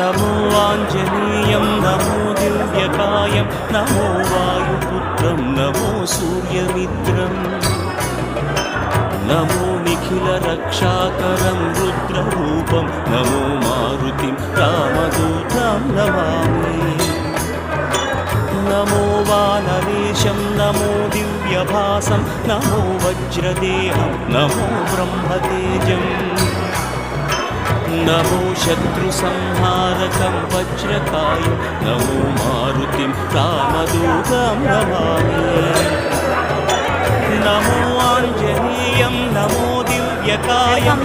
नमो आञ्जनेयं नमो दिव्यकायं नमो वायुपुत्रं नमो सूर्यमित्रम् नमो निखिलरक्षाकरं रुद्ररूपं नमो मारुतिं रामदूतं Namami नमो वानरेशं नमो दिव्यभासं नमो वज्रदेहं नमो ब्रह्मतेजम् नमो शत्रुसंहारकं वज्रकायं नमो मारुतिं रामदूतं Namami नमो आञ्जनेयं नमो दिव्यकायं